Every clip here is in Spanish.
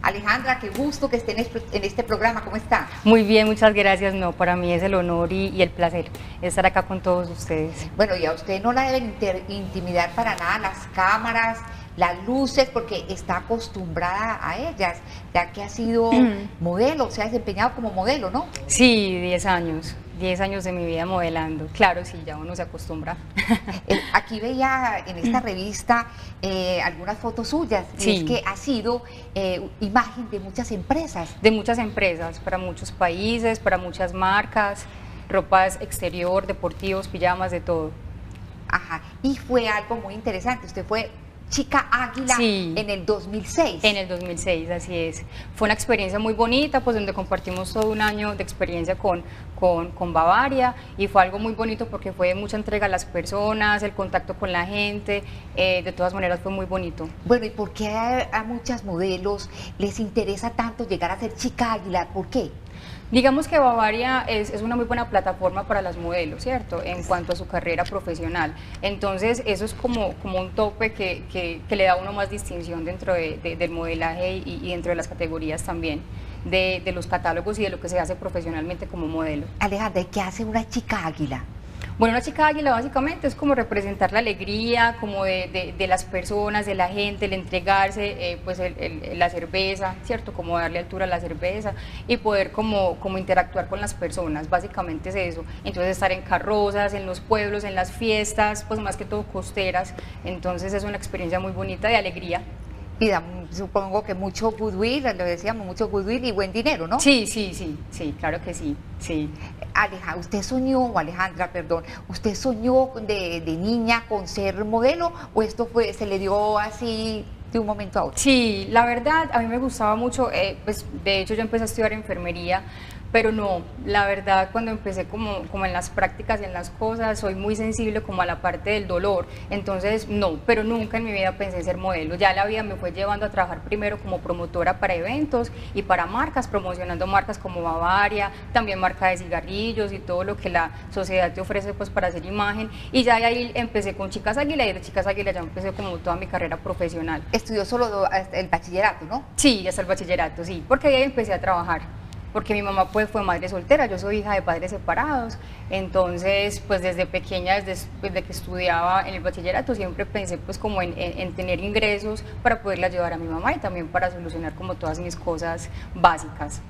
Alejandra, qué gusto que esté en este programa, ¿cómo está? Muy bien, muchas gracias. No, para mí es el honor y el placer estar acá con todos ustedes. Bueno, y a usted no la deben intimidar para nada las cámaras, las luces, porque está acostumbrada a ellas, ya que ha sido modelo, se ha desempeñado como modelo, ¿no? Sí, 10 años de mi vida modelando. Claro, sí, ya uno se acostumbra. Aquí veía en esta revista algunas fotos suyas, y Sí. es que ha sido imagen de muchas empresas. De muchas empresas, para muchos países, para muchas marcas, ropas exterior, deportivos, pijamas, de todo. Ajá, y fue algo muy interesante, usted fue Chica Águila Sí. en el 2006. En el 2006, así es. Fue una experiencia muy bonita, pues donde compartimos todo un año de experiencia con Bavaria, y fue algo muy bonito porque fue mucha entrega a las personas, el contacto con la gente, de todas maneras fue muy bonito. Bueno, ¿y por qué a muchas modelos les interesa tanto llegar a ser Chica Águila? ¿Por qué? Digamos que Bavaria es una muy buena plataforma para las modelos, ¿cierto? En cuanto a su carrera profesional. Entonces, eso es como un tope que le da a uno más distinción dentro del modelaje y dentro de las categorías también, de los catálogos y de lo que se hace profesionalmente como modelo. Alejandra, ¿y qué hace una Chica Águila? Bueno, una chica águila básicamente es como representar la alegría, como de las personas, de la gente, el entregarse, pues la cerveza, ¿cierto? Como darle altura a la cerveza y poder como interactuar con las personas, básicamente es eso. Entonces estar en carrozas, en los pueblos, en las fiestas, pues más que todo costeras, entonces es una experiencia muy bonita de alegría. Y da, supongo que mucho goodwill, lo decíamos, mucho goodwill y buen dinero, ¿no? Sí, sí, sí, sí, claro que sí, sí. Usted soñó, o Alejandra, perdón, ¿usted soñó de niña con ser modelo o esto se le dio así de un momento a otro? Sí, la verdad, a mí me gustaba mucho, pues de hecho yo empecé a estudiar enfermería, pero no, la verdad cuando empecé como en las prácticas y en las cosas, soy muy sensible como a la parte del dolor, entonces no, pero nunca en mi vida pensé ser modelo. Ya la vida me fue llevando a trabajar primero como promotora para eventos y para marcas, promocionando marcas como Bavaria, también marca de cigarrillos y todo lo que la sociedad te ofrece pues para hacer imagen, y ya de ahí empecé con Chicas Águila, y de Chicas Águila ya empecé como toda mi carrera profesional. Estudió solo hasta el bachillerato, ¿no? Sí, hasta el bachillerato, sí, porque ahí empecé a trabajar, porque mi mamá pues fue madre soltera, yo soy hija de padres separados, entonces pues desde pequeña, desde que estudiaba en el bachillerato, siempre pensé pues como en tener ingresos para poderla llevar a mi mamá y también para solucionar como todas mis cosas básicas.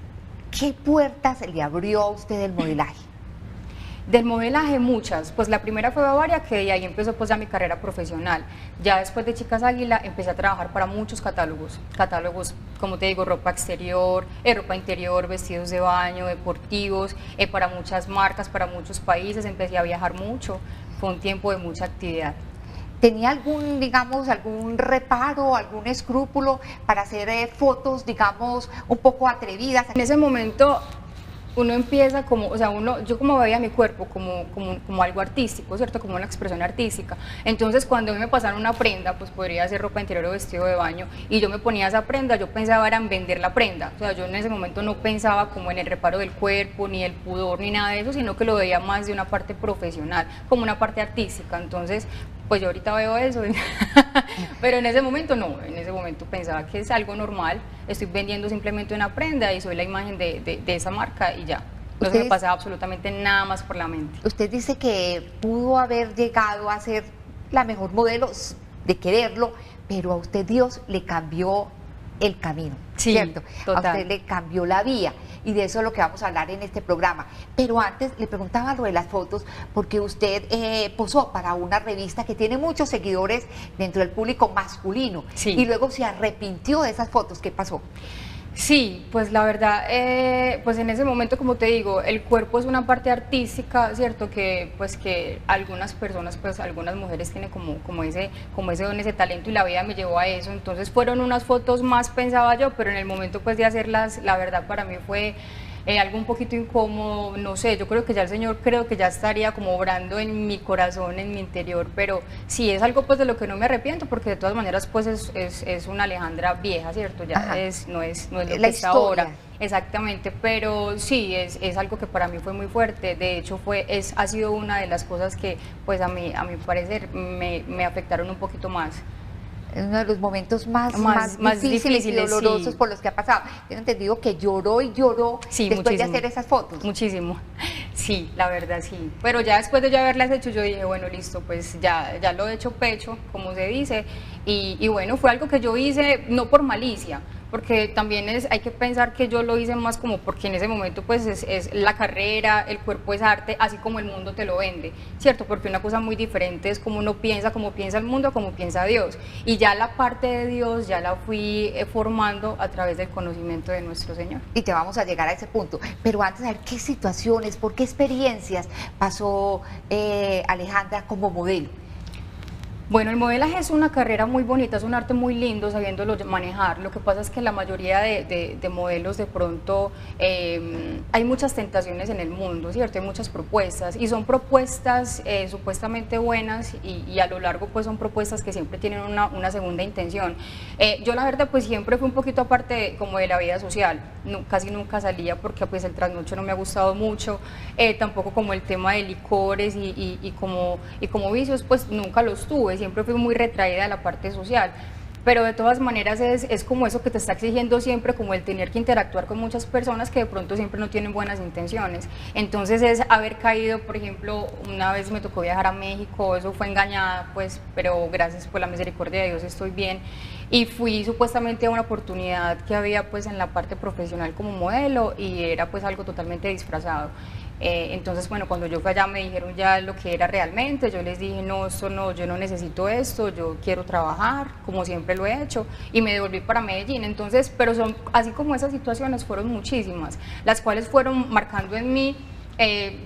¿Qué puertas le abrió a usted el modelaje? Del modelaje muchas, pues la primera fue Bavaria, que de ahí empezó pues ya mi carrera profesional. Ya después de Chicas Águila empecé a trabajar para muchos catálogos, como te digo, ropa exterior, ropa interior, vestidos de baño, deportivos, para muchas marcas, para muchos países, empecé a viajar mucho, fue un tiempo de mucha actividad. ¿Tenía algún, digamos, algún reparo, algún escrúpulo para hacer fotos, digamos, un poco atrevidas? En ese momento uno empieza como, o sea, yo como veía mi cuerpo como algo artístico, ¿cierto? Como una expresión artística. Entonces, cuando a mí me pasaron una prenda, pues podría ser ropa interior o vestido de baño, y yo me ponía esa prenda, yo pensaba era en vender la prenda. O sea, yo en ese momento no pensaba como en el reparo del cuerpo, ni el pudor, ni nada de eso, sino que lo veía más de una parte profesional, como una parte artística. Entonces, pues yo ahorita veo eso, pero en ese momento no, en ese momento pensaba que es algo normal, estoy vendiendo simplemente una prenda y soy la imagen de esa marca y ya. No se me pasaba absolutamente nada más por la mente. Usted dice que pudo haber llegado a ser la mejor modelo, de quererlo, pero a usted Dios le cambió el camino, sí, ¿cierto? Total. A usted le cambió la vía, y de eso es lo que vamos a hablar en este programa. Pero antes le preguntaba lo de las fotos, porque usted posó para una revista que tiene muchos seguidores dentro del público masculino, sí. Y luego se arrepintió de esas fotos. ¿Qué pasó? Sí, pues la verdad, pues en ese momento, como te digo, el cuerpo es una parte artística, ¿cierto? Que pues que algunas personas, pues algunas mujeres tienen como ese don, ese talento, y la vida me llevó a eso. Entonces fueron unas fotos más, pensaba yo, pero en el momento pues de hacerlas, la verdad para mí fue algo un poquito incómodo, no sé, yo creo que ya el Señor ya estaría como obrando en mi corazón, en mi interior, pero sí es algo pues de lo que no me arrepiento, porque de todas maneras pues es una Alejandra vieja, ¿cierto? Ya no es lo que está ahora. Exactamente, pero sí, es algo que para mí fue muy fuerte. De hecho ha sido una de las cosas que pues a mi parecer me afectaron un poquito más. Es uno de los momentos más difíciles y dolorosos, sí, por los que ha pasado. Tengo entendido que lloró y lloró, sí, después de hacer esas fotos. Muchísimo, sí, la verdad sí. Pero ya después de yo haberlas hecho, yo dije, bueno, listo, pues ya lo he hecho pecho, como se dice, y bueno, fue algo que yo hice no por malicia, porque también hay que pensar que yo lo hice más como porque en ese momento pues es la carrera, el cuerpo es arte, así como el mundo te lo vende, ¿cierto? Porque una cosa muy diferente es cómo uno piensa, cómo piensa el mundo, cómo piensa Dios, y ya la parte de Dios ya la fui formando a través del conocimiento de nuestro Señor. Y te vamos a llegar a ese punto, pero antes, a ver qué situaciones, por qué experiencias pasó Alejandra como modelo. Bueno, el modelaje es una carrera muy bonita, es un arte muy lindo sabiéndolo manejar. Lo que pasa es que la mayoría de modelos de pronto hay muchas tentaciones en el mundo, ¿cierto? Hay muchas propuestas y son propuestas supuestamente buenas y a lo largo pues son propuestas que siempre tienen una segunda intención. Yo la verdad pues siempre fui un poquito aparte como de la vida social, casi nunca salía porque pues el trasnocho no me ha gustado mucho, tampoco como el tema de licores y como vicios pues nunca los tuve. Siempre fui muy retraída de la parte social, pero de todas maneras es como eso que te está exigiendo siempre, como el tener que interactuar con muchas personas que de pronto siempre no tienen buenas intenciones. Entonces es haber caído, por ejemplo, una vez me tocó viajar a México, eso fue engañada, pues, pero gracias por la misericordia de Dios estoy bien, y fui supuestamente a una oportunidad que había pues en la parte profesional como modelo y era pues algo totalmente disfrazado. Entonces, bueno, cuando yo fui allá me dijeron ya lo que era realmente, yo les dije, no, esto no, yo no necesito esto, yo quiero trabajar, como siempre lo he hecho, y me devolví para Medellín. Entonces, pero son, así como esas situaciones fueron muchísimas, las cuales fueron marcando en mí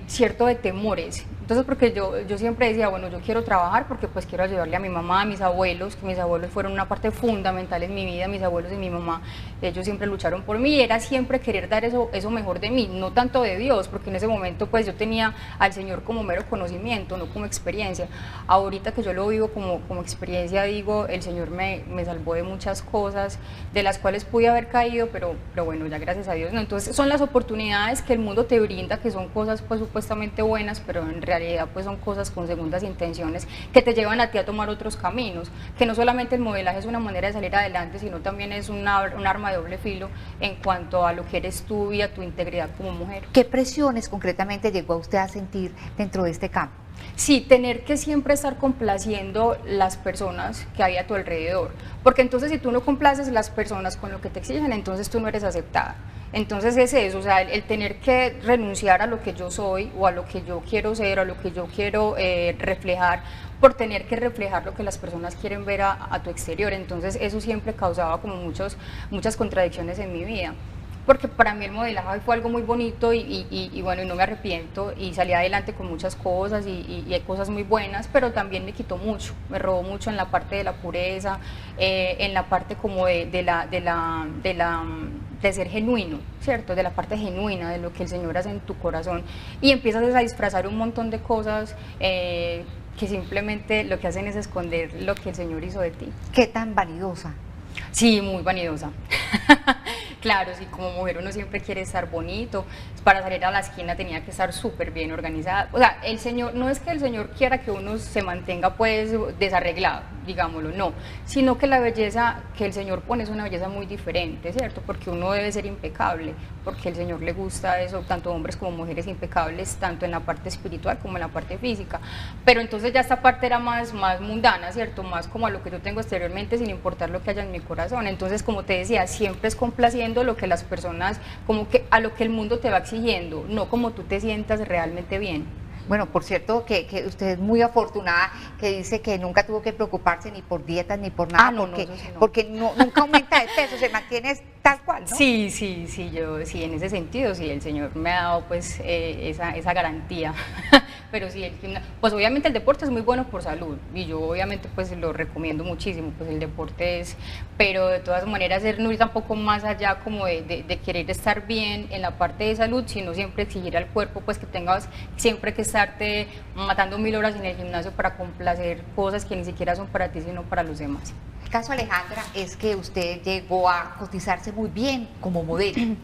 cierto de temores. Entonces, porque yo siempre decía, bueno, yo quiero trabajar porque pues quiero ayudarle a mi mamá, a mis abuelos, que mis abuelos fueron una parte fundamental en mi vida, mis abuelos y mi mamá, ellos siempre lucharon por mí y era siempre querer dar eso mejor de mí, no tanto de Dios, porque en ese momento pues yo tenía al Señor como mero conocimiento, no como experiencia. Ahorita que yo lo vivo como experiencia, digo, el Señor me salvó de muchas cosas, de las cuales pude haber caído, pero bueno, ya gracias a Dios, no. Entonces son las oportunidades que el mundo te brinda, que son cosas pues supuestamente buenas, pero en realidad pues son cosas con segundas intenciones que te llevan a ti a tomar otros caminos, que no solamente el modelaje es una manera de salir adelante, sino también es un arma de doble filo en cuanto a lo que eres tú y a tu integridad como mujer. ¿Qué presiones concretamente llegó a usted a sentir dentro de este campo? Sí, tener que siempre estar complaciendo las personas que hay a tu alrededor, porque entonces si tú no complaces las personas con lo que te exigen, entonces tú no eres aceptada. Entonces es eso, o sea, el tener que renunciar a lo que yo soy o a lo que yo quiero ser, a lo que yo quiero reflejar, por tener que reflejar lo que las personas quieren ver a tu exterior. Entonces eso siempre causaba como muchas contradicciones en mi vida, porque para mí el modelaje fue algo muy bonito y bueno, y no me arrepiento y salí adelante con muchas cosas y hay cosas muy buenas, pero también me quitó mucho, me robó mucho en la parte de la pureza, en la parte como de ser genuino, ¿cierto? De la parte genuina, de lo que el Señor hace en tu corazón, y empiezas a disfrazar un montón de cosas que simplemente lo que hacen es esconder lo que el Señor hizo de ti. ¿Qué tan vanidosa? Sí, muy vanidosa. Claro, sí, como mujer uno siempre quiere estar bonito, para salir a la esquina tenía que estar súper bien organizada. O sea, el Señor, no es que el Señor quiera que uno se mantenga pues desarreglado, digámoslo, no, sino que la belleza que el Señor pone es una belleza muy diferente, ¿cierto? Porque uno debe ser impecable, porque el Señor le gusta eso, tanto hombres como mujeres impecables, tanto en la parte espiritual como en la parte física. Pero entonces ya esta parte era más mundana, ¿cierto? Más como a lo que yo tengo exteriormente, sin importar lo que haya en mi corazón. Entonces, como te decía, siempre es complaciendo lo que las personas, como que a lo que el mundo te va exigiendo, no como tú te sientas realmente bien. Bueno, por cierto, que usted es muy afortunada, que dice que nunca tuvo que preocuparse ni por dietas ni por nada, porque nunca aumenta de peso, se mantiene tal cual, ¿no? Sí, yo sí, en ese sentido, sí, el Señor me ha dado pues esa garantía. Pero sí, pues obviamente el deporte es muy bueno por salud y yo obviamente pues lo recomiendo muchísimo, pues el deporte es, pero de todas maneras no ir tampoco más allá como de querer estar bien en la parte de salud, sino siempre exigir al cuerpo pues que tengas siempre que estarte matando 1000 horas en el gimnasio para complacer cosas que ni siquiera son para ti sino para los demás. El caso, Alejandra, es que usted llegó a cotizarse muy bien como modelo,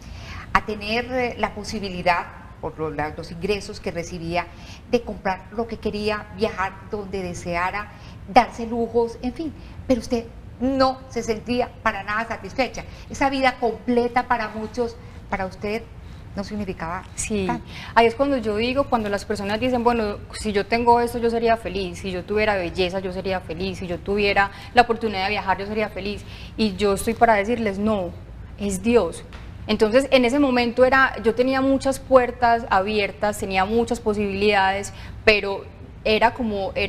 a tener la posibilidad, por los ingresos que recibía, de comprar lo que quería, viajar donde deseara, darse lujos, en fin. Pero usted no se sentía para nada satisfecha. Esa vida completa para muchos, para usted no significaba Sí, tanto. ahí es cuando yo digo, cuando las personas dicen, bueno, si yo tengo esto yo sería feliz, si yo tuviera belleza yo sería feliz, si yo tuviera la oportunidad de viajar yo sería feliz, y yo estoy para decirles, no, es Dios. Entonces en ese momento yo tenía muchas puertas abiertas, tenía muchas posibilidades, pero era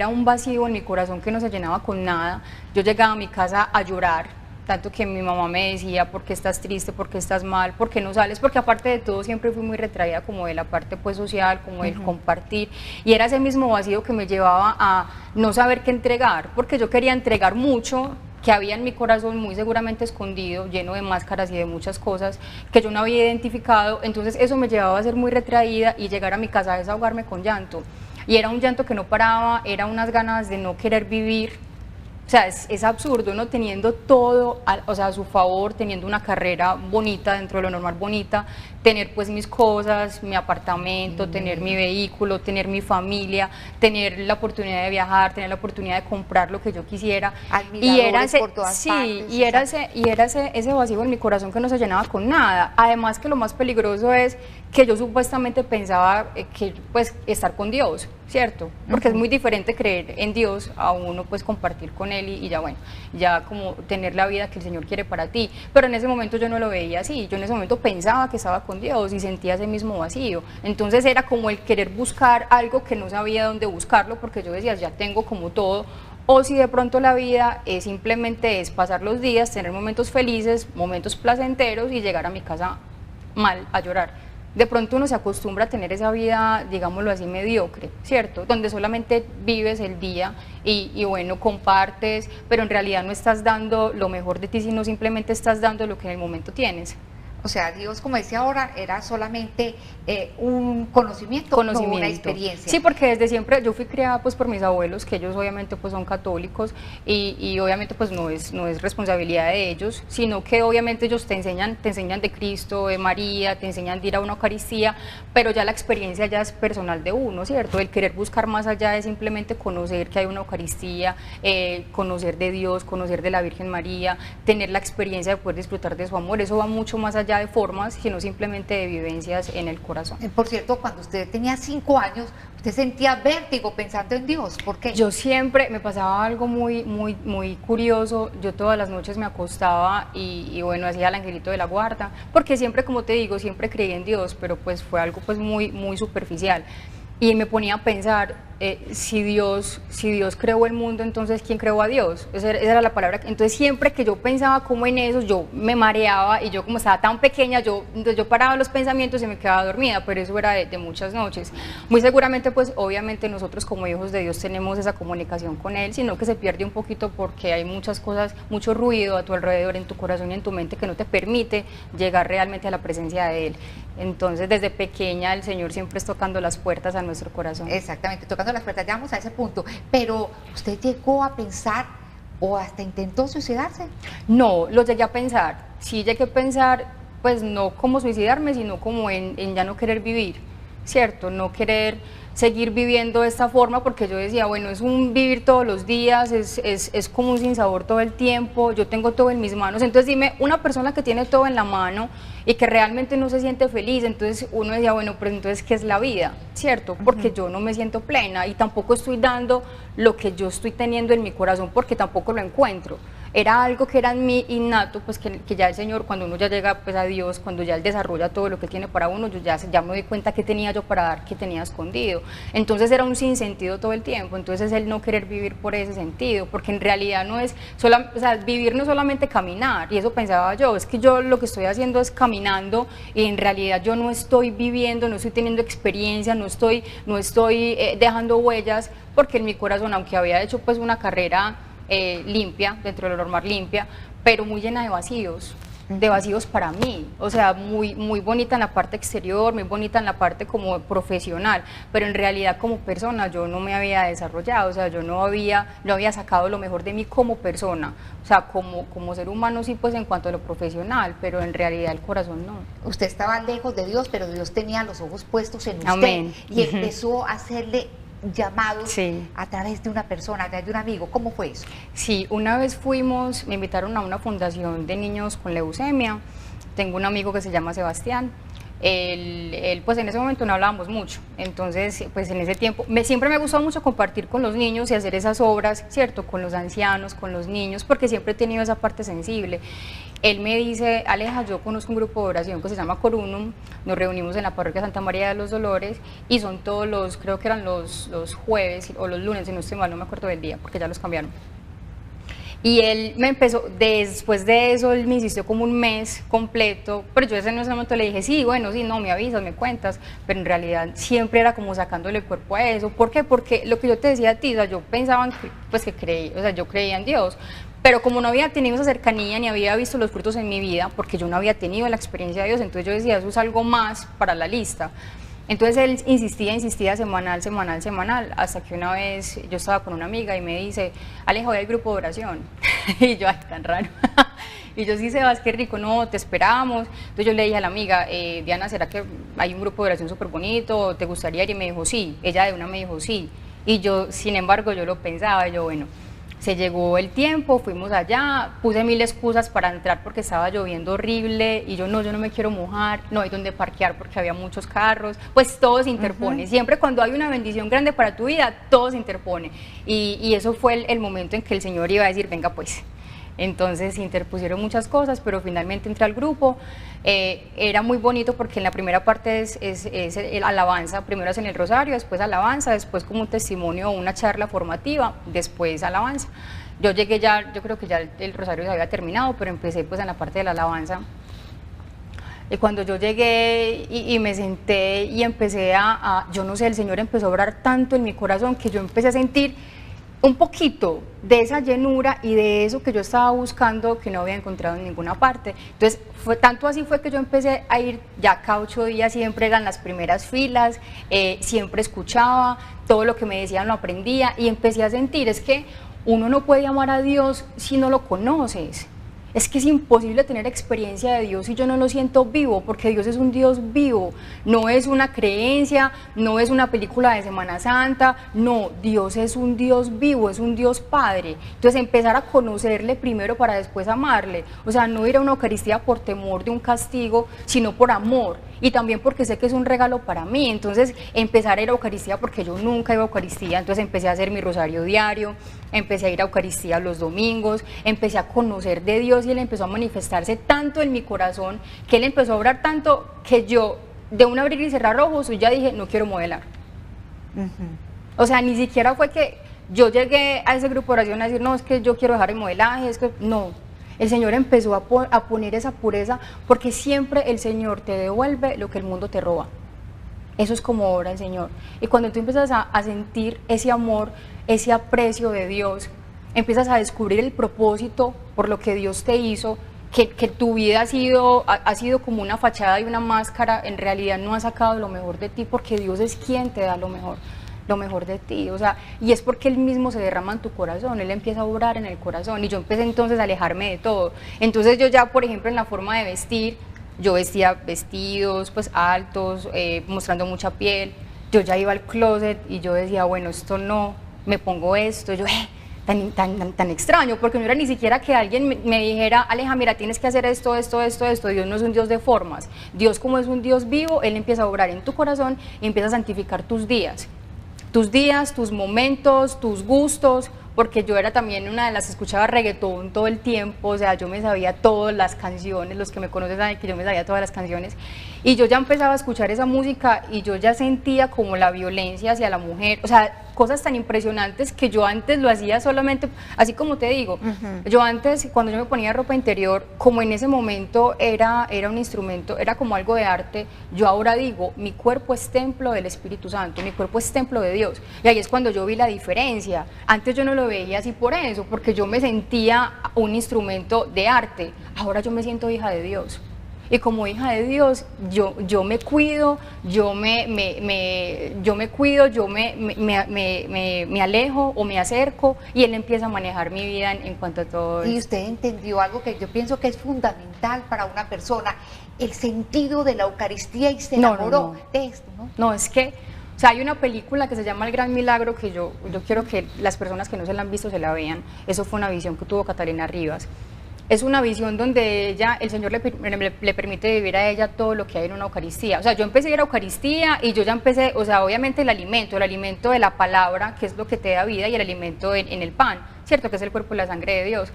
un vacío en mi corazón que no se llenaba con nada. Yo llegaba a mi casa a llorar, tanto que mi mamá me decía, ¿por qué estás triste? ¿Por qué estás mal? ¿Por qué no sales? Porque aparte de todo siempre fui muy retraída como de la parte pues social, como del compartir, y era ese mismo vacío que me llevaba a no saber qué entregar, porque yo quería entregar mucho que había en mi corazón muy seguramente escondido, lleno de máscaras y de muchas cosas que yo no había identificado. Entonces eso me llevaba a ser muy retraída y llegar a mi casa a desahogarme con llanto, y era un llanto que no paraba, era unas ganas de no querer vivir. O sea, es absurdo, ¿no? Teniendo todo o sea, a su favor, teniendo una carrera bonita, dentro de lo normal bonita, tener pues mis cosas, mi apartamento, tener mi vehículo, tener mi familia, tener la oportunidad de viajar, tener la oportunidad de comprar lo que yo quisiera. Y era ese, por todas sí, partes, y era ese vacío en mi corazón que no se llenaba con nada. Además que lo más peligroso es que yo supuestamente pensaba que pues estar con Dios, ¿cierto? Porque es muy diferente creer en Dios a uno pues compartir con Él y ya bueno, ya como tener la vida que el Señor quiere para ti. Pero en ese momento yo no lo veía así, yo en ese momento pensaba que estaba con Dios y sentía ese mismo vacío. Entonces era como el querer buscar algo que no sabía dónde buscarlo, porque yo decía, ya tengo como todo. O si de pronto la vida simplemente es pasar los días, tener momentos felices, momentos placenteros y llegar a mi casa mal, a llorar. De pronto uno se acostumbra a tener esa vida, digámoslo así, mediocre, ¿cierto? Donde solamente vives el día y bueno, compartes, pero en realidad no estás dando lo mejor de ti, sino simplemente estás dando lo que en el momento tienes. O sea, Dios, como decía ahora, era solamente un conocimiento, no una experiencia. Sí, porque desde siempre yo fui criada pues por mis abuelos, que ellos obviamente pues son católicos, y obviamente pues no es responsabilidad de ellos, sino que obviamente ellos te enseñan de Cristo, de María, te enseñan de ir a una Eucaristía, pero ya la experiencia ya es personal de uno, ¿cierto? El querer buscar más allá de simplemente conocer que hay una Eucaristía, conocer de Dios, conocer de la Virgen María, tener la experiencia de poder disfrutar de su amor, eso va mucho más allá de formas, sino simplemente de vivencias en el corazón. Por cierto, cuando usted tenía 5 años, usted sentía vértigo pensando en Dios. ¿Por qué? Yo siempre, me pasaba algo muy curioso. Yo todas las noches me acostaba y bueno, hacía el angelito de la guarda, porque siempre, como te digo, siempre creí en Dios, pero pues fue algo pues muy superficial. Y me ponía a pensar, si Dios creó el mundo, entonces ¿quién creó a Dios? Esa era la palabra. Entonces siempre que yo pensaba como en eso, yo me mareaba, y yo como estaba tan pequeña, entonces yo paraba los pensamientos y me quedaba dormida, pero eso era de muchas noches. Muy seguramente pues obviamente nosotros como hijos de Dios tenemos esa comunicación con Él, sino que se pierde un poquito porque hay muchas cosas, mucho ruido a tu alrededor, en tu corazón y en tu mente, que no te permite llegar realmente a la presencia de Él. Entonces desde pequeña el Señor siempre es tocando las puertas a nuestro corazón. Exactamente, tocando las puertas, ya vamos a ese punto. Pero ¿usted llegó a pensar o hasta intentó suicidarse? No, lo llegué a pensar. Sí llegué a pensar, pues no como suicidarme, sino como en ya no querer vivir, ¿cierto? No querer seguir viviendo de esta forma, porque yo decía, bueno, es un vivir todos los días, es como un sinsabor todo el tiempo, yo tengo todo en mis manos. Entonces dime, una persona que tiene todo en la mano y que realmente no se siente feliz, entonces uno decía, bueno, pero entonces ¿qué es la vida? ¿Cierto? Porque yo no me siento plena y tampoco estoy dando lo que yo estoy teniendo en mi corazón, porque tampoco lo encuentro. Era algo que era en mí innato, pues que ya el Señor, cuando uno ya llega pues a Dios, cuando ya Él desarrolla todo lo que tiene para uno, yo ya me doy cuenta que tenía yo para dar, que tenía escondido. Entonces era un sinsentido todo el tiempo. Entonces el no querer vivir por ese sentido, porque en realidad no es, o sea, vivir no es solamente caminar, y eso pensaba yo, es que yo lo que estoy haciendo es caminando, y en realidad yo no estoy viviendo, no estoy teniendo experiencia, no estoy dejando huellas, porque en mi corazón, aunque había hecho pues una carrera limpia, dentro de lo normal limpia, pero muy llena de vacíos para mí, o sea, muy bonita en la parte exterior, muy bonita en la parte como profesional, pero en realidad como persona yo no me había desarrollado, o sea, yo no había sacado lo mejor de mí como persona, o sea, como ser humano sí, pues en cuanto a lo profesional, pero en realidad el corazón no. Usted estaba lejos de Dios, pero Dios tenía los ojos puestos en usted. Amén. Y empezó a hacerle llamados Sí. a través de una persona, a través de un amigo. ¿Cómo fue eso? Sí, una vez fuimos, me invitaron a una fundación de niños con leucemia. Tengo un amigo que se llama Sebastián. Pues en ese momento no hablábamos mucho, entonces pues en ese tiempo siempre me gustó mucho compartir con los niños y hacer esas obras, ¿cierto? Con los ancianos, con los niños, porque siempre he tenido esa parte sensible. Él me dice, Aleja, yo conozco un grupo de oración que se llama Corunum, nos reunimos en la parroquia Santa María de los Dolores y son todos los, creo que eran los jueves o los lunes, si no estoy mal, no me acuerdo del día, porque ya los cambiaron. Y él me empezó, después de eso, él me insistió como un mes completo, pero yo en ese momento le dije, sí, bueno, sí, no, me avisas, me cuentas, pero en realidad siempre era como sacándole el cuerpo a eso. ¿Por qué? Porque lo que yo te decía a ti, o sea, yo pensaba, pues que creí, o sea, yo creía en Dios, pero como no había tenido esa cercanía ni había visto los frutos en mi vida, porque yo no había tenido la experiencia de Dios, entonces yo decía, eso es algo más para la lista. Entonces él insistía semanal, hasta que una vez yo estaba con una amiga y me dice, Alejo, hoy hay grupo de oración. Y yo, ay, tan raro. Y yo, sí, Sebas, qué rico, no, te esperamos. Entonces yo le dije a la amiga, Diana, ¿será que hay un grupo de oración súper bonito? ¿Te gustaría ir? Y me dijo, sí. Ella de una me dijo, sí. Y yo, sin embargo, yo lo pensaba, yo, bueno. Se llegó el tiempo, fuimos allá, puse 1000 excusas para entrar porque estaba lloviendo horrible y yo no me quiero mojar, no hay donde parquear porque había muchos carros, pues todo se interpone. Siempre cuando hay una bendición grande para tu vida, todo se interpone. Y eso fue el momento en que el Señor iba a decir, venga pues. Entonces se interpusieron muchas cosas, pero finalmente entré al grupo. Era muy bonito porque en la primera parte es el alabanza, primero hacen el rosario, después alabanza, después como un testimonio o una charla formativa, después alabanza. Yo llegué ya, yo creo que ya el rosario se había terminado, pero empecé pues en la parte de la alabanza. Y cuando yo llegué y me senté y empecé yo no sé, el Señor empezó a obrar tanto en mi corazón que yo empecé a sentir un poquito de esa llenura y de eso que yo estaba buscando que no había encontrado en ninguna parte. Entonces, tanto así fue que yo empecé a ir ya cada 8 días, siempre eran las primeras filas, siempre escuchaba, todo lo que me decían lo aprendía y empecé a sentir, es que uno no puede amar a Dios si no lo conoces. Es que es imposible tener experiencia de Dios si yo no lo siento vivo, porque Dios es un Dios vivo, no es una creencia, no es una película de Semana Santa, no, Dios es un Dios vivo, es un Dios Padre. Entonces empezar a conocerle primero para después amarle, o sea, no ir a una Eucaristía por temor de un castigo, sino por amor, y también porque sé que es un regalo para mí. Entonces empezar a ir a Eucaristía porque yo nunca iba a Eucaristía, entonces empecé a hacer mi rosario diario, empecé a ir a Eucaristía los domingos, empecé a conocer de Dios y Él empezó a manifestarse tanto en mi corazón, que Él empezó a obrar tanto que yo, de un abrir y cerrar ojos, yo ya dije, no quiero modelar. O sea, ni siquiera fue que yo llegué a ese grupo de oración a decir, no, es que yo quiero dejar el modelaje, es que no. El Señor empezó a poner esa pureza, porque siempre el Señor te devuelve lo que el mundo te roba. Eso es como obra el Señor. Y cuando tú empiezas a sentir ese amor, ese aprecio de Dios, empiezas a descubrir el propósito por lo que Dios te hizo, que tu vida ha sido como una fachada y una máscara, en realidad no ha sacado lo mejor de ti, porque Dios es quien te da lo mejor de ti, o sea, y es porque Él mismo se derrama en tu corazón, Él empieza a obrar en el corazón, y yo empecé entonces a alejarme de todo. Entonces yo ya, por ejemplo, en la forma de vestir, yo vestía vestidos pues altos, mostrando mucha piel, yo ya iba al closet y yo decía, bueno, esto no, me pongo esto, yo, tan extraño, porque no era ni siquiera que alguien me dijera, Aleja, mira, tienes que hacer esto, Dios no es un Dios de formas, Dios como es un Dios vivo, Él empieza a obrar en tu corazón y empieza a santificar tus días, tus momentos, tus gustos, porque yo era también una de las que escuchaba reggaetón todo el tiempo, o sea, yo me sabía todas las canciones, los que me conocen saben que yo me sabía todas las canciones, y yo ya empezaba a escuchar esa música y yo ya sentía como la violencia hacia la mujer, o sea, cosas tan impresionantes que yo antes lo hacía solamente, así como te digo, yo antes cuando yo me ponía ropa interior, como en ese momento era un instrumento, era como algo de arte, yo ahora digo, mi cuerpo es templo del Espíritu Santo, mi cuerpo es templo de Dios, y ahí es cuando yo vi la diferencia. Antes yo no lo veía así por eso, porque yo me sentía un instrumento de arte, ahora yo me siento hija de Dios. Y como hija de Dios, yo me cuido, yo me alejo o me acerco, y Él empieza a manejar mi vida en cuanto a todo. Y usted entendió algo que yo pienso que es fundamental para una persona, el sentido de la Eucaristía, y se enamoró de esto, ¿no? No, es que, o sea, hay una película que se llama El Gran Milagro que yo quiero que las personas que no se la han visto se la vean. Eso fue una visión que tuvo Catalina Rivas. Es una visión donde ella, el Señor le permite vivir a ella todo lo que hay en una Eucaristía. O sea, yo empecé a ir a Eucaristía y yo ya empecé, o sea, obviamente el alimento de la palabra, que es lo que te da vida, y el alimento en el pan, ¿cierto? Que es el cuerpo y la sangre de Dios.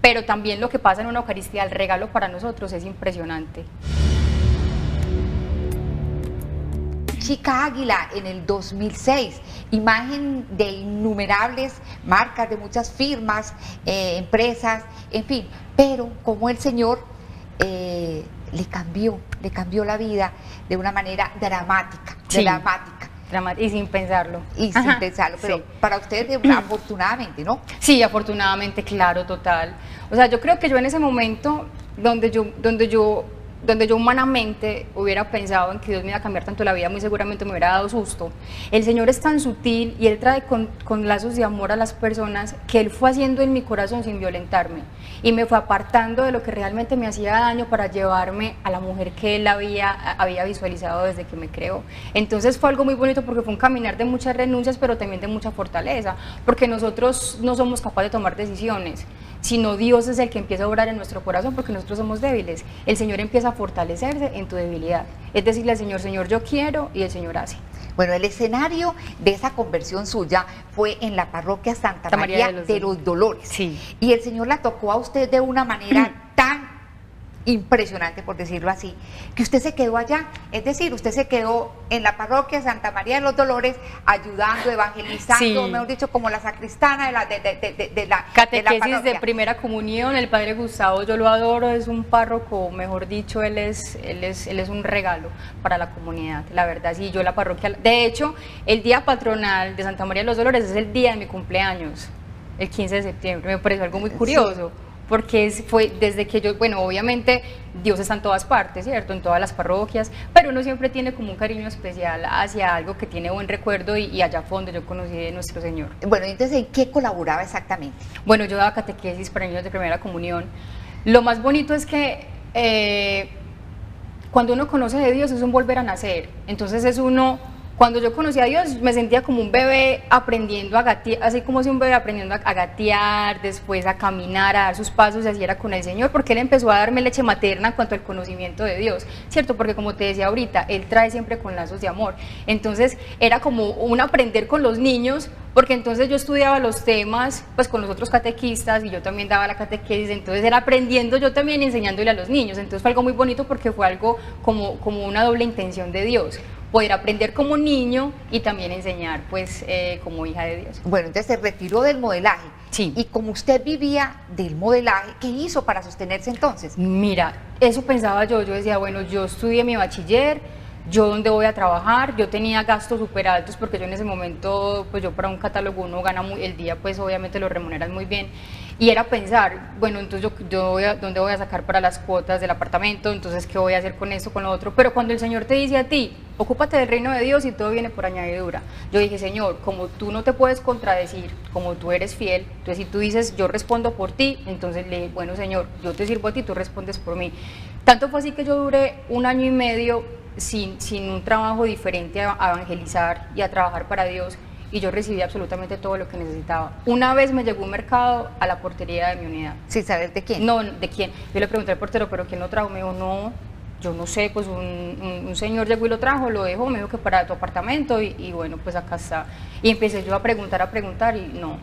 Pero también lo que pasa en una Eucaristía, el regalo para nosotros es impresionante. Chica Águila en el 2006, imagen de innumerables marcas, de muchas firmas, empresas, en fin, pero como el Señor le cambió la vida de una manera dramática, Sí. dramática. Y sin pensarlo. Y sin pensarlo, pero Sí. para ustedes afortunadamente, ¿no? Sí, afortunadamente, claro, total. O sea, yo creo que yo en ese momento donde yo humanamente hubiera pensado en que Dios me iba a cambiar tanto la vida, muy seguramente me hubiera dado susto. El Señor es tan sutil y Él trae con lazos de amor a las personas que Él fue haciendo en mi corazón sin violentarme y me fue apartando de lo que realmente me hacía daño para llevarme a la mujer que Él había visualizado desde que me creó. Entonces fue algo muy bonito porque fue un caminar de muchas renuncias, pero también de mucha fortaleza, porque nosotros no somos capaces de tomar decisiones, sino Dios es el que empieza a obrar en nuestro corazón porque nosotros somos débiles. El Señor empieza a fortalecerse en tu debilidad. Es decirle al Señor, Señor, yo quiero, y el Señor hace. Bueno, el escenario de esa conversión suya fue en la parroquia Santa María de los Dolores. Sí. Y el Señor la tocó a usted de una manera tan impresionante, por decirlo así, que usted se quedó allá. Es decir, usted se quedó en la parroquia Santa María de los Dolores ayudando, evangelizando, Sí. mejor dicho, como la sacristana de la Catequesis parroquia. de primera comunión, el Padre Gustavo, yo lo adoro, es un párroco, mejor dicho, él es un regalo para la comunidad, la verdad. Sí, yo la parroquia, de hecho, el día patronal de Santa María de los Dolores es el día de mi cumpleaños, el 15 de septiembre, me pareció algo muy curioso. Sí. Porque fue desde que yo, bueno, obviamente Dios está en todas partes, ¿cierto? En todas las parroquias, pero uno siempre tiene como un cariño especial hacia algo que tiene buen recuerdo y allá a fondo yo conocí de nuestro Señor. Bueno, entonces, ¿en qué colaboraba exactamente? Bueno, yo daba catequesis para niños de primera comunión. Lo más bonito es que cuando uno conoce de Dios es un volver a nacer, entonces es uno... Cuando yo conocí a Dios me sentía como un bebé aprendiendo a gatear, así como si un bebé aprendiendo a gatear, después a caminar, a dar sus pasos, y así era con el Señor, porque Él empezó a darme leche materna en cuanto al conocimiento de Dios, ¿cierto? Porque como te decía ahorita, Él trae siempre con lazos de amor. Entonces era como un aprender con los niños, porque entonces yo estudiaba los temas pues con los otros catequistas y yo también daba la catequesis, entonces era aprendiendo yo también y enseñándole a los niños. Entonces fue algo muy bonito porque fue algo como una doble intención de Dios, poder aprender como niño y también enseñar pues como hija de Dios. Bueno, entonces se retiró del modelaje. Sí. Y como usted vivía del modelaje, ¿qué hizo para sostenerse entonces? Mira, eso pensaba yo decía, bueno, yo estudié mi bachiller, yo dónde voy a trabajar, yo tenía gastos súper altos porque yo en ese momento, pues yo para un catálogo uno gana el día, pues obviamente lo remuneran muy bien, y era pensar, bueno, entonces ¿dónde voy a sacar para las cuotas del apartamento? Entonces, ¿qué voy a hacer con esto, con lo otro? Pero cuando el Señor te dice a ti, ocúpate del reino de Dios y todo viene por añadidura, yo dije, Señor, como tú no te puedes contradecir, como tú eres fiel, entonces si tú dices, yo respondo por ti, entonces le dije, bueno, Señor, yo te sirvo a ti, tú respondes por mí. Tanto fue así que yo duré 1 año y medio sin un trabajo diferente a evangelizar y a trabajar para Dios, y yo recibí absolutamente todo lo que necesitaba. Una vez me llegó un mercado a la portería de mi unidad. Sin saber de quién. No, ¿de quién? Yo le pregunté al portero, ¿pero quién lo trajo? Me dijo, no, yo no sé, pues un señor llegó y lo trajo, lo dejó, me dijo que para tu apartamento, y bueno, pues acá está. Y empecé yo a preguntar, y no.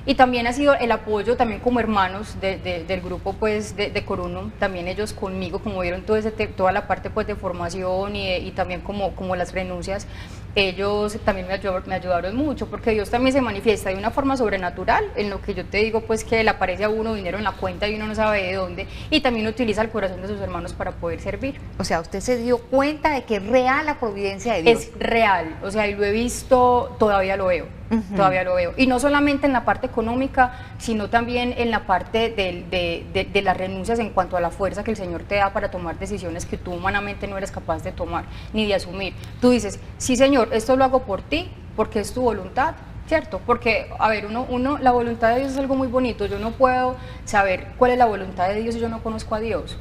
Y también ha sido el apoyo también como hermanos del grupo pues de Corunum, también ellos conmigo, como vieron toda la parte pues de formación y también como las renuncias, ellos también me ayudaron mucho, porque Dios también se manifiesta de una forma sobrenatural, en lo que yo te digo pues que le aparece a uno dinero en la cuenta y uno no sabe de dónde, y también utiliza el corazón de sus hermanos para poder servir. O sea, usted se dio cuenta de que es real la providencia de Dios. Es real, o sea, y lo he visto, todavía lo veo. Todavía lo veo, y no solamente en la parte económica, sino también en la parte de las renuncias en cuanto a la fuerza que el Señor te da para tomar decisiones que tú humanamente no eres capaz de tomar ni de asumir. Tú dices, sí Señor, esto lo hago por ti, porque es tu voluntad, ¿cierto? Porque, a ver, la voluntad de Dios es algo muy bonito, yo no puedo saber cuál es la voluntad de Dios si yo no conozco a Dios.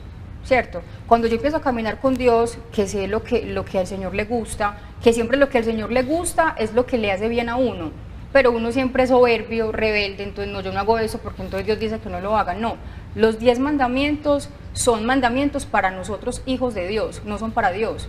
¿cierto? Cuando yo empiezo a caminar con Dios, que sé lo que al Señor le gusta, que siempre lo que al Señor le gusta es lo que le hace bien a uno, pero uno siempre es soberbio, rebelde, entonces no, yo no hago eso porque entonces Dios dice que no lo haga, no. Los 10 mandamientos son mandamientos para nosotros hijos de Dios, no son para Dios.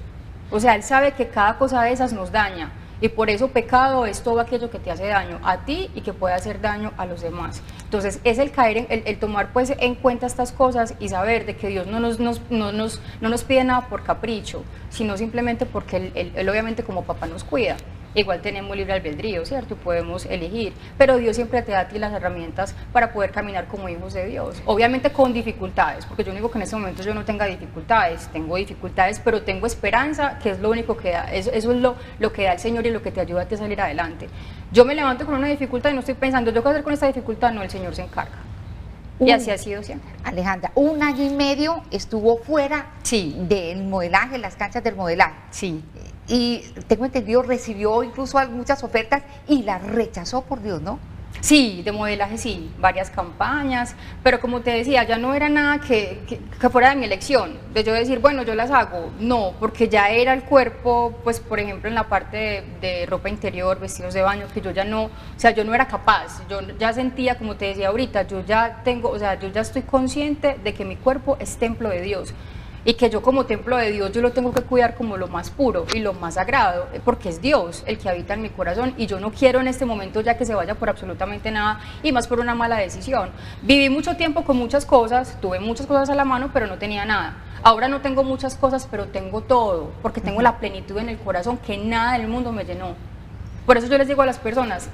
O sea, Él sabe que cada cosa de esas nos daña. Y por eso pecado es todo aquello que te hace daño a ti y que puede hacer daño a los demás. Entonces es el caer, el tomar pues en cuenta estas cosas y saber de que Dios no nos pide nada por capricho, sino simplemente porque él obviamente como papá nos cuida. Igual tenemos libre albedrío, ¿cierto? Podemos elegir, pero Dios siempre te da a ti las herramientas para poder caminar como hijos de Dios. Obviamente con dificultades, porque yo no digo que en este momento yo no tenga dificultades, tengo dificultades, pero tengo esperanza, que es lo único que da, eso es lo que da el Señor y lo que te ayuda a ti a salir adelante. Yo me levanto con una dificultad y no estoy pensando, ¿yo qué voy a hacer con esta dificultad? No, el Señor se encarga. Y así ha sido siempre. Alejandra, 1 año y medio estuvo fuera del modelaje, las canchas del modelaje. Sí. Y tengo entendido, recibió incluso muchas ofertas y las rechazó, por Dios, ¿no? Sí, de modelaje sí, varias campañas, pero como te decía, ya no era nada que fuera de mi elección, de yo decir, bueno, yo las hago, no, porque ya era el cuerpo, pues por ejemplo en la parte de ropa interior, vestidos de baño, que yo ya no, o sea, yo no era capaz, yo ya sentía, como te decía ahorita, yo ya tengo, o sea, yo ya estoy consciente de que mi cuerpo es templo de Dios. Y que yo como templo de Dios, yo lo tengo que cuidar como lo más puro y lo más sagrado, porque es Dios el que habita en mi corazón y yo no quiero en este momento ya que se vaya por absolutamente nada y más por una mala decisión. Viví mucho tiempo con muchas cosas, tuve muchas cosas a la mano, pero no tenía nada. Ahora no tengo muchas cosas, pero tengo todo, porque tengo la plenitud en el corazón que nada del mundo me llenó. Por eso yo les digo a las personas,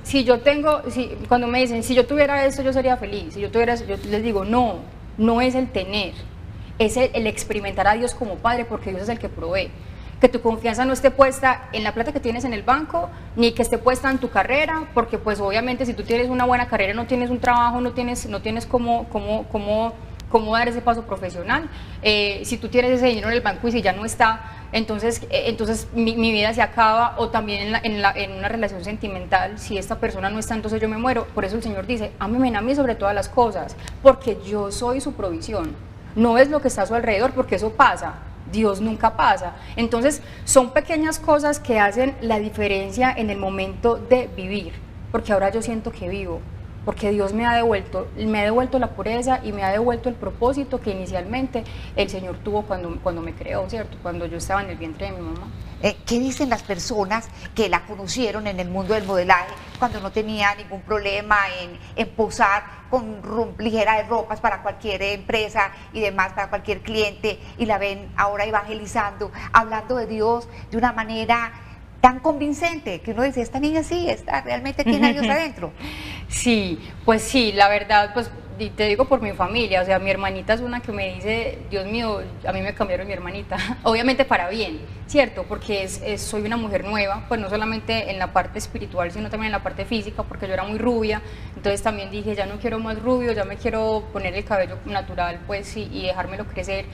cuando me dicen, si yo tuviera esto yo sería feliz, si yo tuviera eso, yo les digo, no, no es el tener. Es el experimentar a Dios como Padre, porque Dios es el que provee. Que tu confianza no esté puesta en la plata que tienes en el banco, ni que esté puesta en tu carrera, porque pues obviamente si tú tienes una buena carrera, no tienes un trabajo, no tienes cómo dar ese paso profesional. Si tú tienes ese dinero en el banco y si ya no está, entonces mi vida se acaba, o también en una relación sentimental, si esta persona no está, entonces yo me muero. Por eso el Señor dice, ámeme a mí sobre todas las cosas, porque yo soy su provisión. No es lo que está a su alrededor, porque eso pasa, Dios nunca pasa. Entonces son pequeñas cosas que hacen la diferencia en el momento de vivir, porque ahora yo siento que vivo, porque Dios me ha devuelto la pureza y me ha devuelto el propósito que inicialmente el Señor tuvo cuando me creó, ¿cierto? Cuando yo estaba en el vientre de mi mamá. ¿Qué dicen las personas que la conocieron en el mundo del modelaje cuando no tenía ningún problema en posar con ligera de ropas para cualquier empresa y demás, para cualquier cliente, y la ven ahora evangelizando, hablando de Dios de una manera tan convincente que uno dice, esta niña sí, realmente tiene a Dios adentro? Sí, pues sí, la verdad, pues y te digo por mi familia, o sea, mi hermanita es una que me dice, Dios mío, a mí me cambiaron mi hermanita, obviamente para bien, ¿cierto? Porque soy una mujer nueva, pues no solamente en la parte espiritual, sino también en la parte física, porque yo era muy rubia, entonces también dije, ya no quiero más rubio, ya me quiero poner el cabello natural, pues, y dejármelo crecer.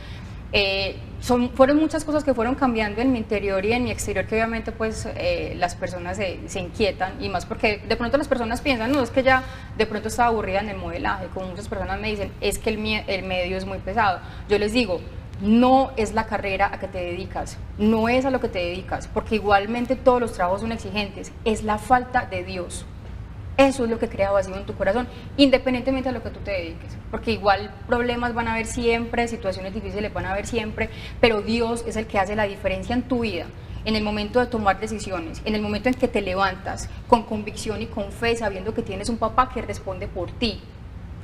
Fueron muchas cosas que fueron cambiando en mi interior y en mi exterior, que obviamente pues las personas se inquietan, y más porque de pronto las personas piensan, no, es que ya de pronto estaba aburrida en el modelaje, como muchas personas me dicen, es que el medio es muy pesado. Yo les digo, no es la carrera a que te dedicas, no es a lo que te dedicas, porque igualmente todos los trabajos son exigentes, es la falta de Dios. Eso es lo que crea vacío en tu corazón, independientemente de lo que tú te dediques, porque igual problemas van a haber siempre, situaciones difíciles van a haber siempre, pero Dios es el que hace la diferencia en tu vida, en el momento de tomar decisiones, en el momento en que te levantas con convicción y con fe, sabiendo que tienes un papá que responde por ti.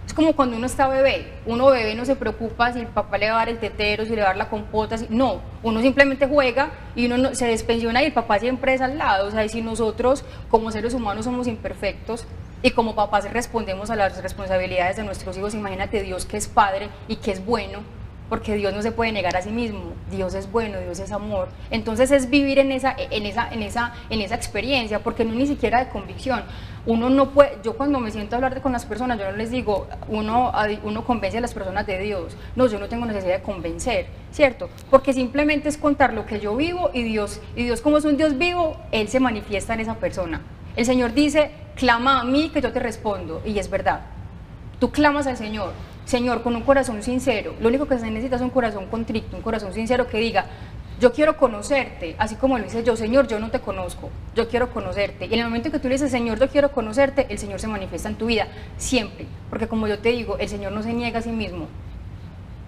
Es como cuando uno está bebé, uno bebé no se preocupa si el papá le va a dar el tetero, si le va a dar la compota, no, uno simplemente juega y uno se despensiona y el papá siempre es al lado. O sea, y si nosotros como seres humanos somos imperfectos y como papás respondemos a las responsabilidades de nuestros hijos, imagínate Dios que es Padre y que es bueno, porque Dios no se puede negar a sí mismo, Dios es bueno, Dios es amor. Entonces es vivir en esa experiencia, porque no ni siquiera de convicción. Uno no puede, yo cuando me siento a hablar con las personas, yo no les digo, uno convence a las personas de Dios. No, yo no tengo necesidad de convencer, ¿cierto? Porque simplemente es contar lo que yo vivo, y Dios como es un Dios vivo, Él se manifiesta en esa persona. El Señor dice, clama a mí que yo te respondo, y es verdad. Tú clamas al Señor, Señor, con un corazón sincero. Lo único que se necesita es un corazón contrito, un corazón sincero que diga, yo quiero conocerte, así como lo dice yo, Señor, yo no te conozco, yo quiero conocerte. Y en el momento que tú le dices, Señor, yo quiero conocerte, el Señor se manifiesta en tu vida, siempre. Porque como yo te digo, el Señor no se niega a sí mismo.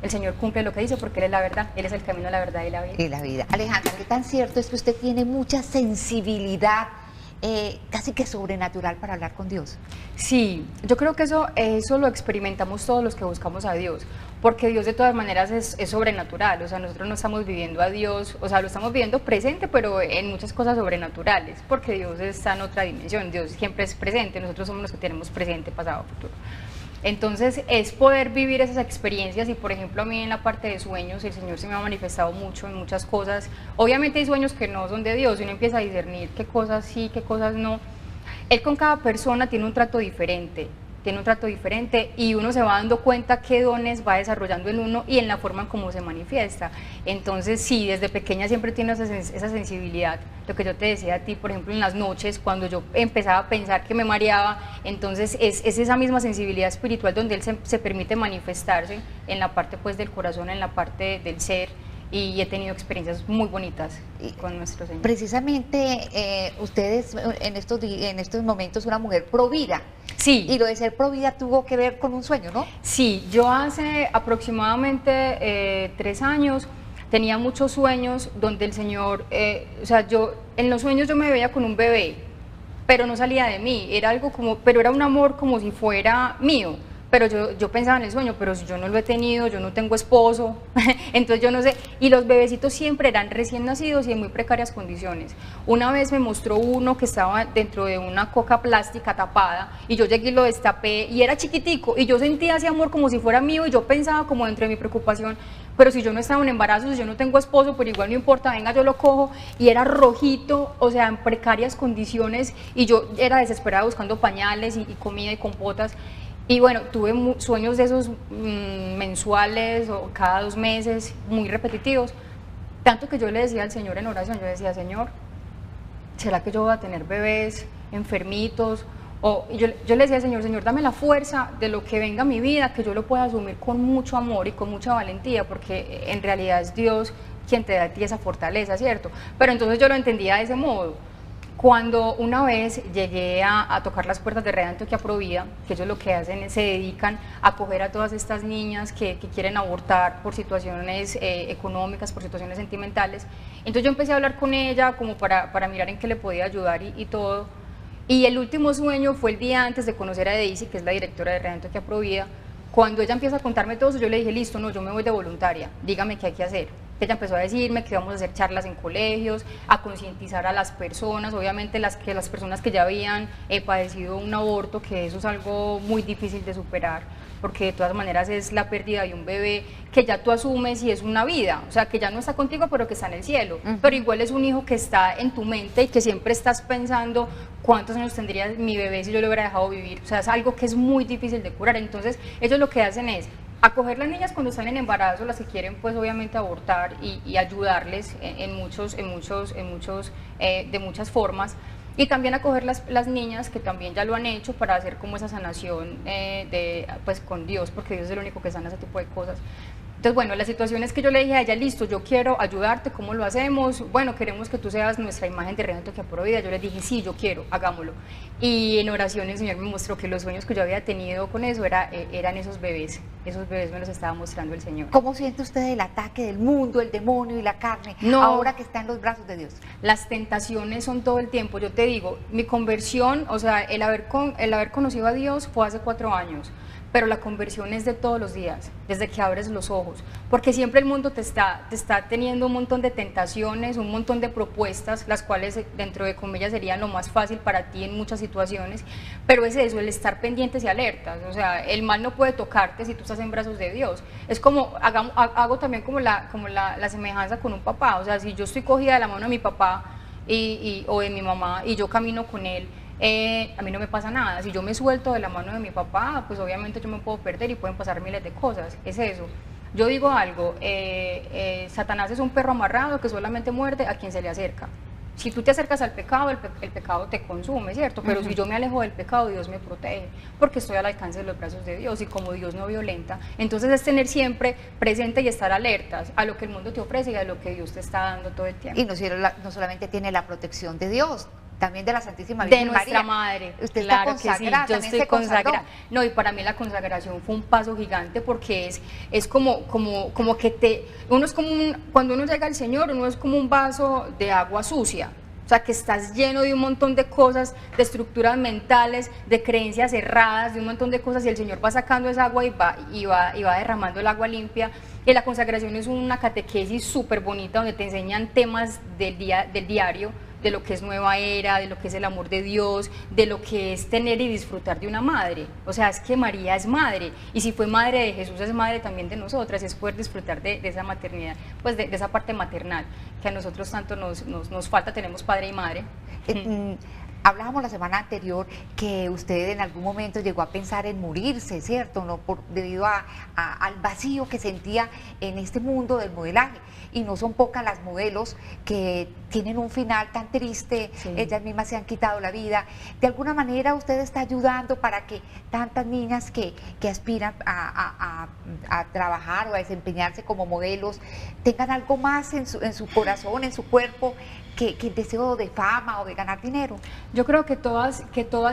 El Señor cumple lo que dice porque Él es la verdad, Él es el camino, la verdad y la vida. Y la vida. Alejandra, ¿qué tan cierto es que usted tiene mucha sensibilidad, casi que sobrenatural para hablar con Dios? Sí, yo creo que eso lo experimentamos todos los que buscamos a Dios, porque Dios de todas maneras es sobrenatural, o sea, nosotros no estamos viviendo a Dios, o sea, lo estamos viviendo presente, pero en muchas cosas sobrenaturales, porque Dios está en otra dimensión, Dios siempre es presente, nosotros somos los que tenemos presente, pasado, futuro. Entonces es poder vivir esas experiencias y por ejemplo a mí en la parte de sueños el Señor se me ha manifestado mucho en muchas cosas. Obviamente hay sueños que no son de Dios y uno empieza a discernir qué cosas sí, qué cosas no. Él con cada persona tiene un trato diferente y uno se va dando cuenta qué dones va desarrollando en uno y en la forma en cómo se manifiesta. Entonces sí, desde pequeña siempre tiene esa sensibilidad. Lo que yo te decía a ti, por ejemplo, en las noches, cuando yo empezaba a pensar que me mareaba, entonces es esa misma sensibilidad espiritual donde Él se permite manifestarse en la parte pues del corazón, en la parte del ser. Y he tenido experiencias muy bonitas con nuestro Señor. Precisamente ustedes en estos momentos una mujer provida. Sí. Y lo de ser provida tuvo que ver con un sueño, ¿no? Sí, yo hace aproximadamente 3 años tenía muchos sueños donde el Señor, o sea, en los sueños yo me veía con un bebé, pero no salía de mí, era algo pero era un amor como si fuera mío. Pero yo pensaba en el sueño, pero si yo no lo he tenido, yo no tengo esposo, entonces yo no sé, y los bebecitos siempre eran recién nacidos y en muy precarias condiciones. Una vez me mostró uno que estaba dentro de una coca plástica tapada, y yo llegué y lo destapé, y era chiquitico, y yo sentía ese amor como si fuera mío, y yo pensaba como dentro de mi preocupación, pero si yo no estaba en embarazo, si yo no tengo esposo, pero igual no importa, venga, yo lo cojo, y era rojito, o sea, en precarias condiciones, y yo era desesperada buscando pañales y comida y compotas. Y bueno, tuve sueños de esos mensuales o cada 2 meses, muy repetitivos, tanto que yo le decía al Señor en oración, yo decía, Señor, ¿será que yo voy a tener bebés enfermitos? Y yo le decía al Señor, Señor, dame la fuerza de lo que venga a mi vida, que yo lo pueda asumir con mucho amor y con mucha valentía, porque en realidad es Dios quien te da a ti esa fortaleza, ¿cierto? Pero entonces yo lo entendía de ese modo. Cuando una vez llegué a tocar las puertas de Red Antioquia Provida, que ellos lo que hacen es se dedican a acoger a todas estas niñas que quieren abortar por situaciones económicas, por situaciones sentimentales, entonces yo empecé a hablar con ella como para mirar en qué le podía ayudar y todo, y el último sueño fue el día antes de conocer a Daisy, que es la directora de Red Antioquia Provida. Cuando ella empieza a contarme todo eso, yo le dije, listo, no, yo me voy de voluntaria, dígame qué hay que hacer. Ella empezó a decirme que íbamos a hacer charlas en colegios, a concientizar a las personas, obviamente las personas que ya habían padecido un aborto, que eso es algo muy difícil de superar, porque de todas maneras es la pérdida de un bebé que ya tú asumes y es una vida, o sea, que ya no está contigo pero que está en el cielo, pero igual es un hijo que está en tu mente y que siempre estás pensando cuántos años tendría mi bebé si yo lo hubiera dejado vivir, o sea, es algo que es muy difícil de curar. Entonces ellos lo que hacen es acoger las niñas cuando están en embarazo, las que quieren pues obviamente abortar y ayudarles de muchas formas, y también acoger las niñas que también ya lo han hecho para hacer como esa sanación pues con Dios, porque Dios es el único que sana ese tipo de cosas. Entonces, bueno, la situación es que yo le dije a ella, listo, yo quiero ayudarte, ¿cómo lo hacemos? Bueno, queremos que tú seas nuestra imagen de Red Antioquia Provida. Yo le dije, sí, yo quiero, hagámoslo. Y en oración el Señor me mostró que los sueños que yo había tenido con eso eran esos bebés me los estaba mostrando el Señor. ¿Cómo siente usted el ataque del mundo, el demonio y la carne, ahora que está en los brazos de Dios? Las tentaciones son todo el tiempo, yo te digo, mi conversión, o sea, el haber conocido a Dios fue hace 4 años, pero la conversión es de todos los días, desde que abres los ojos, porque siempre el mundo te está teniendo un montón de tentaciones, un montón de propuestas, las cuales dentro de comillas serían lo más fácil para ti en muchas situaciones, pero es eso, el estar pendientes y alertas, o sea, el mal no puede tocarte si tú estás en brazos de Dios. Es como, hago también como la semejanza con un papá, o sea, si yo estoy cogida de la mano de mi papá o de mi mamá y yo camino con él, a mí no me pasa nada. Si yo me suelto de la mano de mi papá, pues obviamente yo me puedo perder y pueden pasar miles de cosas, es eso. Yo digo algo, Satanás es un perro amarrado que solamente muerde a quien se le acerca. Si tú te acercas al pecado, el pecado te consume, ¿cierto? Pero si yo me alejo del pecado, Dios me protege, porque estoy al alcance de los brazos de Dios, y como Dios no violenta, entonces es tener siempre presente y estar alertas a lo que el mundo te ofrece y a lo que Dios te está dando todo el tiempo. Y no solamente tiene la protección de Dios, también de la Santísima Virgen María. De nuestra Madre. Usted claro está consagrada, que sí, yo estoy consagrada. No, y para mí la consagración fue un paso gigante, porque es como que uno es como cuando uno llega al Señor, uno es como un vaso de agua sucia. O sea, que estás lleno de un montón de cosas, de estructuras mentales, de creencias erradas, de un montón de cosas, y el Señor va sacando esa agua y va derramando el agua limpia. Y la consagración es una catequesis súper bonita, donde te enseñan temas del diario, de lo que es nueva era, de lo que es el amor de Dios, de lo que es tener y disfrutar de una madre. O sea, es que María es madre, y si fue madre de Jesús, es madre también de nosotras, es poder disfrutar de esa maternidad, pues de esa parte maternal, que a nosotros tanto nos falta. Tenemos padre y madre. Hablábamos la semana anterior que usted en algún momento llegó a pensar en morirse, ¿cierto? ¿No? Debido al vacío que sentía en este mundo del modelaje. Y no son pocas las modelos que tienen un final tan triste, sí. Ellas mismas se han quitado la vida. De alguna manera usted está ayudando para que tantas niñas que aspiran a trabajar o a desempeñarse como modelos tengan algo más en su corazón, en su cuerpo, que el deseo de fama o de ganar dinero. Yo creo que todas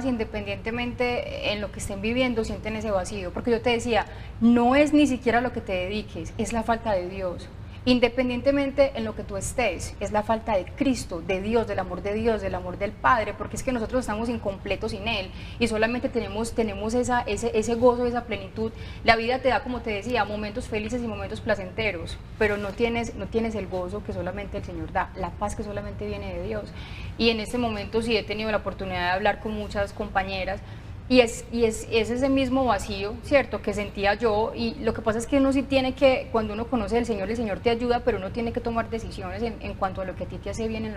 independientemente en lo que estén viviendo, sienten ese vacío, porque yo te decía, no es ni siquiera lo que te dediques, es la falta de Dios. Independientemente en lo que tú estés, es la falta de Cristo, de Dios, del amor de Dios, del amor del Padre, porque es que nosotros estamos incompletos sin Él, y solamente tenemos ese gozo, esa plenitud. La vida te da, como te decía, momentos felices y momentos placenteros, pero no tienes el gozo que solamente el Señor da, la paz que solamente viene de Dios. Y en este momento sí he tenido la oportunidad de hablar con muchas compañeras, y es ese mismo vacío, ¿cierto?, que sentía yo. Y lo que pasa es que uno sí tiene que, cuando uno conoce al Señor, el Señor te ayuda, pero uno tiene que tomar decisiones en cuanto a lo que a ti te hace bien en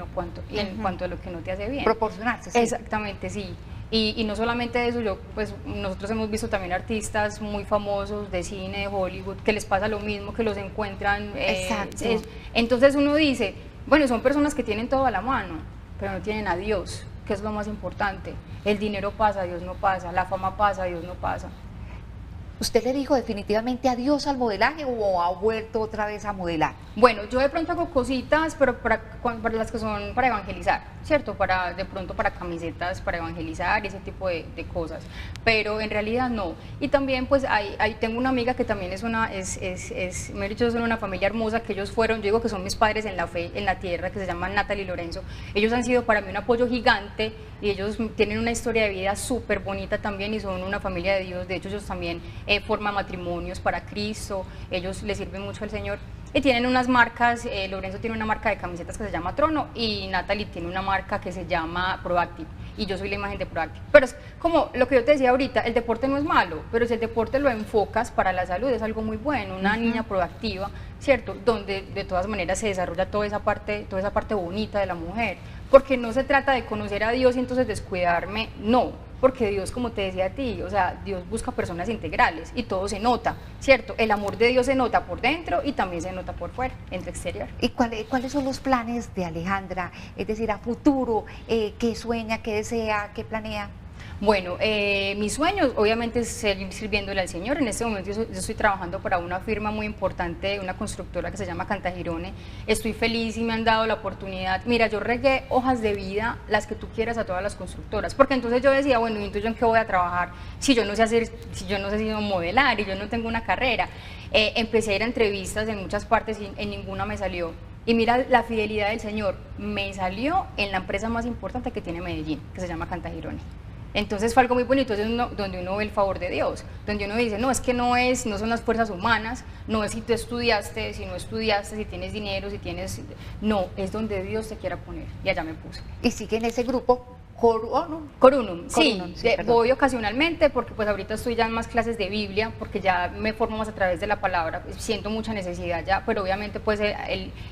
cuanto a lo que no te hace bien. Proporcionarse, sí. Exactamente, sí. Y no solamente eso, nosotros hemos visto también artistas muy famosos de cine, de Hollywood, que les pasa lo mismo, que los encuentran. Exacto. Entonces uno dice, bueno, son personas que tienen todo a la mano, pero no tienen a Dios, que es lo más importante. El dinero pasa, Dios no pasa, la fama pasa, Dios no pasa. ¿Usted le dijo definitivamente adiós al modelaje o ha vuelto otra vez a modelar? Bueno, yo de pronto hago cositas, pero para las que son para evangelizar, ¿cierto? De pronto para camisetas, para evangelizar y ese tipo de cosas, pero en realidad no. Y también pues tengo una amiga que también me he dicho, son una familia hermosa, que ellos fueron, yo digo que son mis padres en la fe, en la tierra, que se llaman Natalie y Lorenzo. Ellos han sido para mí un apoyo gigante, y ellos tienen una historia de vida súper bonita también, y son una familia de Dios. De hecho, ellos también forman matrimonios para Cristo, ellos les sirven mucho al Señor, y tienen unas marcas. Lorenzo tiene una marca de camisetas que se llama Trono, y Natalie tiene una marca que se llama Proactive, y yo soy la imagen de Proactive. Pero es como lo que yo te decía ahorita, el deporte no es malo, pero si el deporte lo enfocas para la salud, es algo muy bueno. Una niña proactiva, ¿cierto?, donde de todas maneras se desarrolla toda esa parte bonita de la mujer, porque no se trata de conocer a Dios y entonces descuidarme, no. Porque Dios, como te decía a ti, o sea, Dios busca personas integrales, y todo se nota, ¿cierto? El amor de Dios se nota por dentro y también se nota por fuera, en el exterior. ¿Y cuáles son los planes de Alejandra? Es decir, a futuro, ¿qué sueña, qué desea, qué planea? Bueno, mis sueños obviamente es seguir sirviéndole al Señor. En este momento yo estoy trabajando para una firma muy importante, una constructora que se llama Cantagirone. Estoy feliz y me han dado la oportunidad. Mira, yo regué hojas de vida, las que tú quieras, a todas las constructoras, porque entonces yo decía, bueno, ¿y entonces yo en qué voy a trabajar si yo no sé sino modelar y yo no tengo una carrera? Empecé a ir a entrevistas en muchas partes y en ninguna me salió. Y mira la fidelidad del Señor, me salió en la empresa más importante que tiene Medellín, que se llama Cantagirone. Entonces fue algo muy bonito, donde uno ve el favor de Dios, donde uno dice, no, es que no son las fuerzas humanas, no es si tú estudiaste, si no estudiaste, si tienes dinero, no, es donde Dios te quiera poner, y allá me puse. ¿Y sigue en ese grupo? Corunum, sí, voy ocasionalmente, porque pues ahorita estoy ya en más clases de Biblia, porque ya me formo más a través de la palabra, siento mucha necesidad ya, pero obviamente pues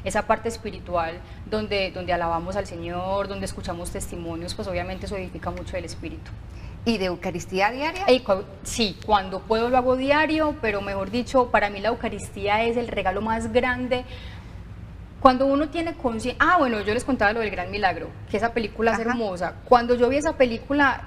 esa parte espiritual donde alabamos al Señor, donde escuchamos testimonios, pues obviamente eso edifica mucho el espíritu. ¿Y de Eucaristía diaria? Sí, cuando puedo lo hago diario, pero mejor dicho, para mí la Eucaristía es el regalo más grande. Cuando uno tiene conciencia, bueno, yo les contaba lo del Gran Milagro, que esa película es Ajá. hermosa. Cuando yo vi esa película,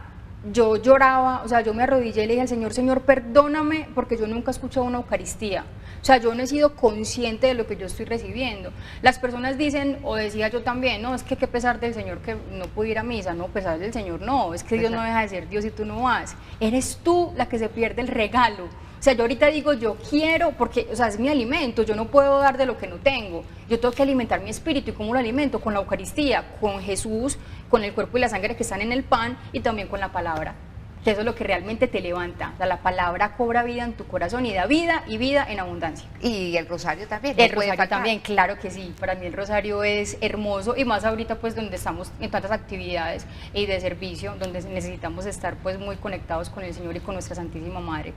yo lloraba, o sea, yo me arrodillé y le dije al Señor, Señor, perdóname, porque yo nunca he escuchado una Eucaristía. O sea, yo no he sido consciente de lo que yo estoy recibiendo. Las personas dicen, o decía yo también, no, es que qué pesar del Señor que no pude ir a misa, no, pesar del Señor no, es que Dios no deja de ser Dios y tú no vas. Eres tú la que se pierde el regalo. O sea, yo ahorita digo, yo quiero, porque, o sea, es mi alimento, yo no puedo dar de lo que no tengo. Yo tengo que alimentar mi espíritu, ¿y cómo lo alimento? Con la Eucaristía, con Jesús, con el cuerpo y la sangre que están en el pan y también con la palabra. Que eso es lo que realmente te levanta. O sea, la palabra cobra vida en tu corazón y da vida y vida en abundancia. Y el rosario también. El rosario también, claro que sí. Para mí el rosario es hermoso y más ahorita pues donde estamos en tantas actividades y de servicio, donde necesitamos estar pues muy conectados con el Señor y con nuestra Santísima Madre.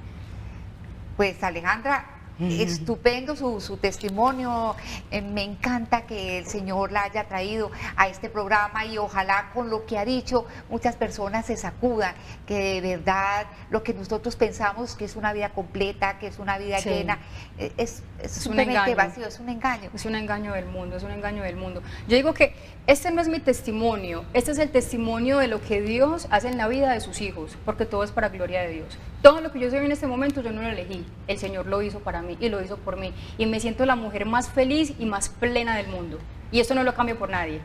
Pues Alejandra, estupendo su testimonio, me encanta que el Señor la haya traído a este programa y ojalá con lo que ha dicho muchas personas se sacudan, que de verdad lo que nosotros pensamos que es una vida completa, que es una vida llena, es simplemente vacío, es un engaño. Es un engaño del mundo, es un engaño del mundo. Yo digo que este no es mi testimonio, este es el testimonio de lo que Dios hace en la vida de sus hijos, porque todo es para gloria de Dios. Todo lo que yo soy en este momento yo no lo elegí, el Señor lo hizo para mí y lo hizo por mí. Y me siento la mujer más feliz y más plena del mundo. Y esto no lo cambio por nadie.